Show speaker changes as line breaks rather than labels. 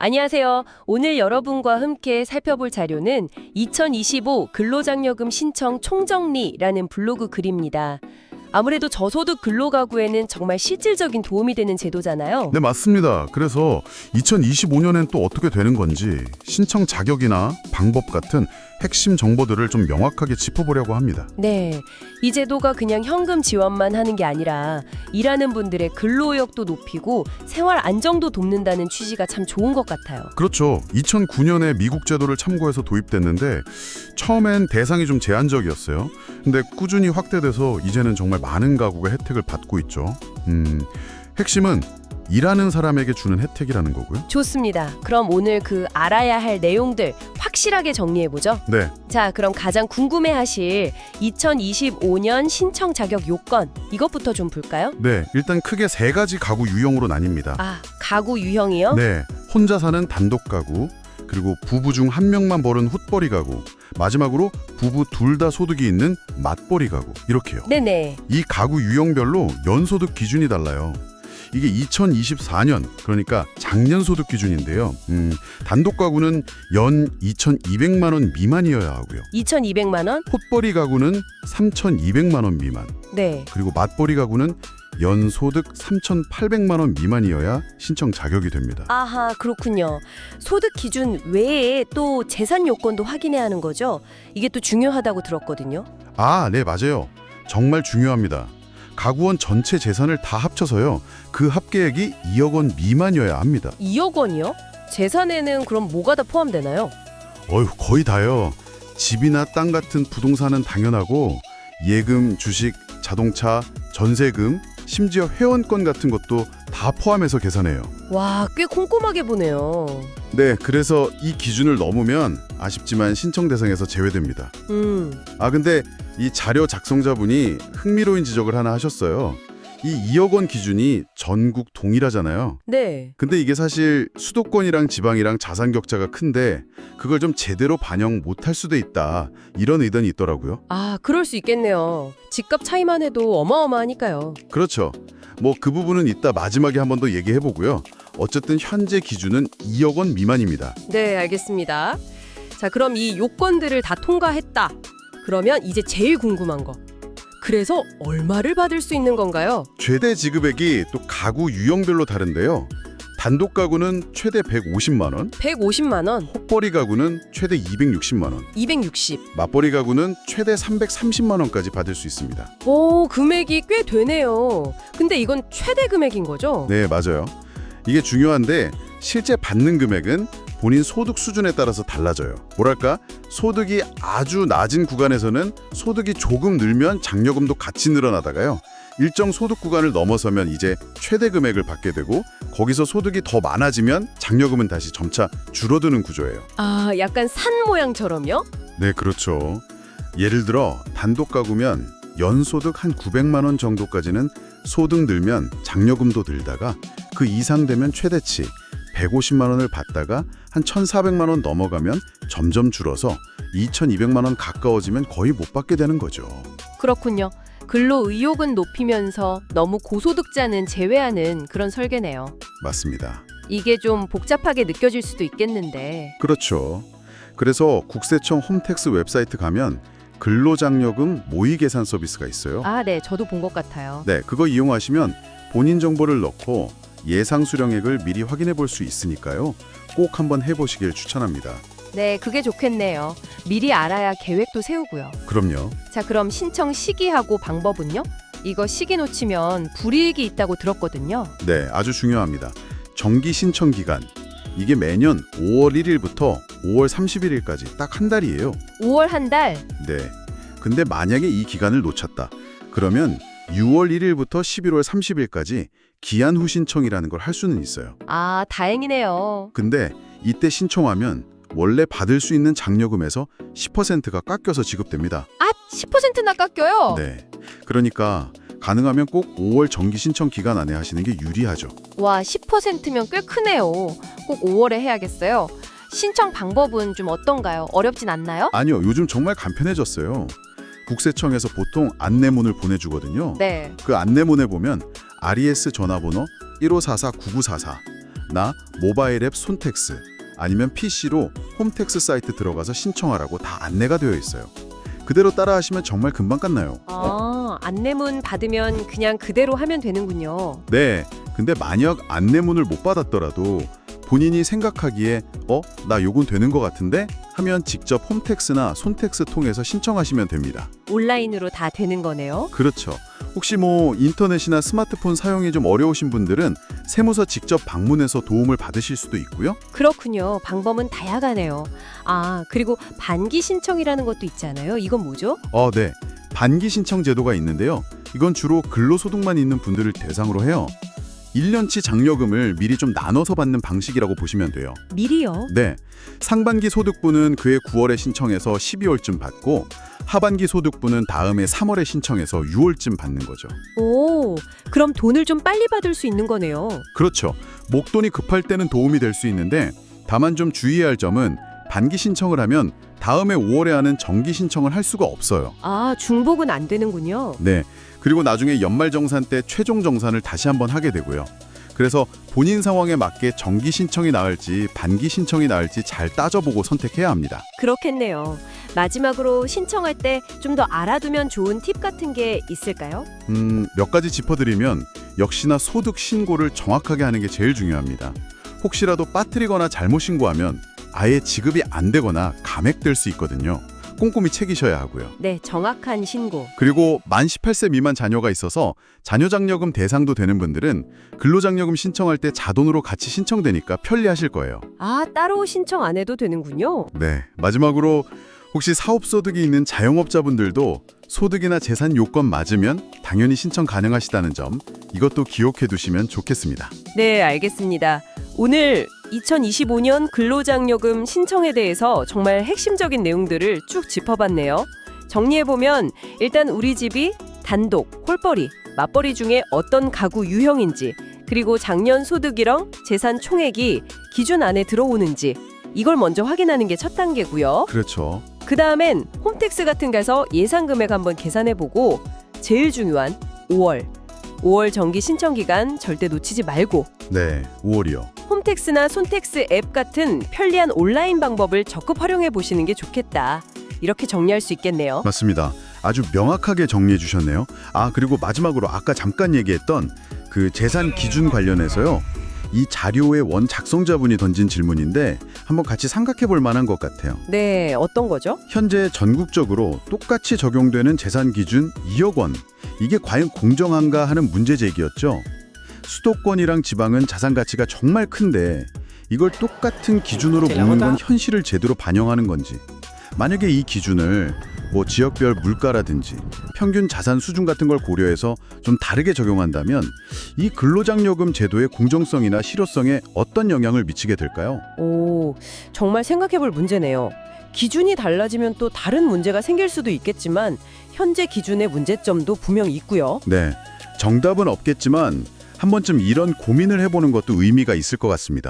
안녕하세요. 오늘 여러분과 함께 살펴볼 자료는 2025 근로장려금 신청 총정리라는 블로그 글입니다. 아무래도 저소득 근로가구에는 정말 실질적인 도움이 되는 제도잖아요.
네, 맞습니다. 그래서 2025년엔 또 어떻게 되는 건지 신청 자격이나 방법 같은 핵심 정보들을 좀 명확하게 짚어보려고 합니다.
네, 이 제도가 그냥 현금 지원만 하는 게 아니라 일하는 분들의 근로의욕도 높이고 생활 안정도 돕는다는 취지가 참 좋은 것 같아요.
그렇죠. 2009년에 미국 제도를 참고해서 도입됐는데 처음엔 대상이 좀 제한적이었어요. 근데 꾸준히 확대돼서 이제는 정말 많은 가구가 혜택을 받고 있죠. 핵심은 일하는 사람에게 주는 혜택이라는 거고요.
좋습니다. 그럼 오늘 그 알아야 할 내용들 확실하게 정리해보죠.
네,
자, 그럼 가장 궁금해하실 2025년 신청 자격 요건 이것부터 좀 볼까요?
네. 일단 크게 세 가지 가구 유형으로 나뉩니다.
아, 가구 유형이요?
네, 혼자 사는 단독 가구, 그리고 부부 중 한 명만 버는 훗벌이 가구, 마지막으로 부부 둘 다 소득이 있는 맞벌이 가구, 이렇게요.
네네.
이 가구 유형별로 연소득 기준이 달라요. 이게 2024년, 그러니까 작년 소득 기준인데요. 단독 가구는 연 2,200만 원 미만이어야 하고요.
2,200만 원?
콧벌이 가구는 3,200만 원 미만,
네.
그리고 맞벌이 가구는 연소득 3,800만 원 미만이어야 신청 자격이 됩니다.
아하, 그렇군요. 소득 기준 외에 또 재산 요건도 확인해야 하는 거죠? 이게 또 중요하다고 들었거든요.
아, 네, 맞아요. 정말 중요합니다. 가구원 전체 재산을 다 합쳐서요. 그 합계액이 2억 원 미만이어야 합니다.
2억 원이요? 재산에는 그럼 뭐가 다 포함되나요?
거의 다요. 집이나 땅 같은 부동산은 당연하고 예금, 주식, 자동차, 전세금, 심지어 회원권 같은 것도 다 포함해서 계산해요.
와, 꽤 꼼꼼하게 보네요.
네, 그래서 이 기준을 넘으면 아쉽지만 신청 대상에서 제외됩니다. 근데 이 자료 작성자분이 흥미로운 지적을 하나 하셨어요. 이 2억 원 기준이 전국 동일하잖아요.
네.
근데 이게 사실 수도권이랑 지방이랑 자산 격차가 큰데 그걸 좀 제대로 반영 못할 수도 있다. 이런 의견이 있더라고요.
아, 그럴 수 있겠네요. 집값 차이만 해도 어마어마하니까요.
그렇죠. 뭐 그 부분은 이따 마지막에 한 번 더 얘기해보고요. 어쨌든 현재 기준은 2억 원 미만입니다.
네, 알겠습니다. 자, 그럼 이 요건들을 다 통과했다. 그러면 이제 제일 궁금한 거. 그래서 얼마를 받을 수 있는 건가요?
최대 지급액이 또 가구 유형별로 다른데요. 단독 가구는 최대 150만 원,
150만 원,
헛벌이 가구는 최대 260만 원,
260.
맞벌이 가구는 최대 330만 원까지 받을 수 있습니다.
오, 금액이 꽤 되네요. 근데 이건 최대 금액인 거죠?
네, 맞아요. 이게 중요한데 실제 받는 금액은 본인 소득 수준에 따라서 달라져요. 뭐랄까, 소득이 아주 낮은 구간에서는 소득이 조금 늘면 장려금도 같이 늘어나다가요. 일정 소득 구간을 넘어서면 이제 최대 금액을 받게 되고 거기서 소득이 더 많아지면 장려금은 다시 점차 줄어드는 구조예요.
아, 약간 산 모양처럼요?
네, 그렇죠. 예를 들어 단독 가구면 연소득 한 900만 원 정도까지는 소득 늘면 장려금도 들다가 그 이상 되면 최대치 150만 원을 받다가 한 1,400만 원 넘어가면 점점 줄어서 2,200만 원 가까워지면 거의 못 받게 되는 거죠.
그렇군요. 근로 의욕은 높이면서 너무 고소득자는 제외하는 그런 설계네요.
맞습니다.
이게 좀 복잡하게 느껴질 수도 있겠는데.
그렇죠. 그래서 국세청 홈택스 웹사이트 가면 근로장려금 모의 계산 서비스가 있어요.
아, 네. 저도 본 것 같아요.
네, 그거 이용하시면 본인 정보를 넣고 예상 수령액을 미리 확인해 볼 수 있으니까요. 꼭 한번 해보시길 추천합니다.
네, 그게 좋겠네요. 미리 알아야 계획도 세우고요.
그럼요.
자, 그럼 신청 시기하고 방법은요? 이거 시기 놓치면 불이익이 있다고 들었거든요.
네, 아주 중요합니다. 정기 신청 기간. 이게 매년 5월 1일부터 5월 31일까지 딱 한 달이에요.
5월 한 달.
네. 근데 만약에 이 기간을 놓쳤다. 그러면 6월 1일부터 11월 30일까지 기한 후 신청이라는 걸 할 수는 있어요.
아, 다행이네요.
근데 이때 신청하면 원래 받을 수 있는 장려금에서 10%가 깎여서 지급됩니다.
아, 10%나 깎여요?
네. 그러니까 가능하면 꼭 5월 정기 신청 기간 안에 하시는 게 유리하죠.
와, 10%면 꽤 크네요. 꼭 5월에 해야겠어요. 신청 방법은 좀 어떤가요? 어렵진 않나요?
아니요, 요즘 정말 간편해졌어요. 국세청에서 보통 안내문을 보내주거든요.
네.
그 안내문에 보면 RES 전화번호 1544-9944 나 모바일 앱 손택스 아니면 PC로 홈택스 사이트 들어가서 신청하라고 다 안내가 되어 있어요. 그대로 따라하시면 정말 금방 끝나요.
안내문 받으면 그냥 그대로 하면 되는군요.
네, 근데 만약 안내문을 못 받았더라도 본인이 생각하기에 나 요건 되는 것 같은데? 하면 직접 홈택스나 손택스 통해서 신청하시면 됩니다.
온라인으로 다 되는 거네요.
그렇죠. 혹시 인터넷이나 스마트폰 사용이 좀 어려우신 분들은 세무서 직접 방문해서 도움을 받으실 수도 있고요.
그렇군요. 방법은 다양하네요. 그리고 반기 신청이라는 것도 있잖아요. 이건 뭐죠?
네. 반기 신청 제도가 있는데요. 이건 주로 근로소득만 있는 분들을 대상으로 해요. 1년치 장려금을 미리 좀 나눠서 받는 방식이라고 보시면 돼요.
미리요?
네. 상반기 소득분은 그해 9월에 신청해서 12월쯤 받고 하반기 소득분은 다음해 3월에 신청해서 6월쯤 받는 거죠.
오, 그럼 돈을 좀 빨리 받을 수 있는 거네요.
그렇죠. 목돈이 급할 때는 도움이 될 수 있는데 다만 좀 주의해야 할 점은 반기 신청을 하면 다음해 5월에 하는 정기 신청을 할 수가 없어요.
중복은 안 되는군요.
네. 그리고 나중에 연말정산 때 최종 정산을 다시 한번 하게 되고요. 그래서 본인 상황에 맞게 정기 신청이 나을지 반기 신청이 나을지 잘 따져보고 선택해야 합니다.
그렇겠네요. 마지막으로 신청할 때 좀 더 알아두면 좋은 팁 같은 게 있을까요?
몇 가지 짚어드리면 역시나 소득 신고를 정확하게 하는 게 제일 중요합니다. 혹시라도 빠뜨리거나 잘못 신고하면 아예 지급이 안 되거나 감액될 수 있거든요. 꼼꼼히 챙기셔야 하고요.
네, 정확한 신고.
그리고 만 18세 미만 자녀가 있어서 자녀장려금 대상도 되는 분들은 근로장려금 신청할 때 자동으로 같이 신청되니까 편리하실 거예요.
따로 신청 안 해도 되는군요.
네, 마지막으로 혹시 사업소득이 있는 자영업자분들도 소득이나 재산 요건 맞으면 당연히 신청 가능하시다는 점 이것도 기억해 두시면 좋겠습니다.
네, 알겠습니다. 오늘 2025년 근로장려금 신청에 대해서 정말 핵심적인 내용들을 쭉 짚어봤네요. 정리해보면 일단 우리 집이 단독, 홀벌이, 맞벌이 중에 어떤 가구 유형인지 그리고 작년 소득이랑 재산 총액이 기준 안에 들어오는지 이걸 먼저 확인하는 게 첫 단계고요.
그렇죠.
그 다음엔 홈택스 같은 가서 예상 금액 한번 계산해보고 제일 중요한 5월 정기 신청 기간 절대 놓치지 말고
네, 5월이요.
홈택스나 손택스 앱 같은 편리한 온라인 방법을 적극 활용해 보시는 게 좋겠다. 이렇게 정리할 수 있겠네요.
맞습니다. 아주 명확하게 정리해 주셨네요. 그리고 마지막으로 아까 잠깐 얘기했던 그 재산 기준 관련해서요. 이 자료의 원 작성자분이 던진 질문인데 한번 같이 생각해 볼 만한 것 같아요.
네, 어떤 거죠?
현재 전국적으로 똑같이 적용되는 재산 기준 2억 원. 이게 과연 공정한가 하는 문제 제기였죠. 수도권이랑 지방은 자산 가치가 정말 큰데 이걸 똑같은 기준으로 묶는 건 현실을 제대로 반영하는 건지. 만약에 이 기준을 지역별 물가라든지 평균 자산 수준 같은 걸 고려해서 좀 다르게 적용한다면 이 근로장려금 제도의 공정성이나 실효성에 어떤 영향을 미치게 될까요?
정말 생각해 볼 문제네요. 기준이 달라지면 또 다른 문제가 생길 수도 있겠지만 현재 기준의 문제점도 분명히 있고요.
네, 정답은 없겠지만 한 번쯤 이런 고민을 해보는 것도 의미가 있을 것 같습니다.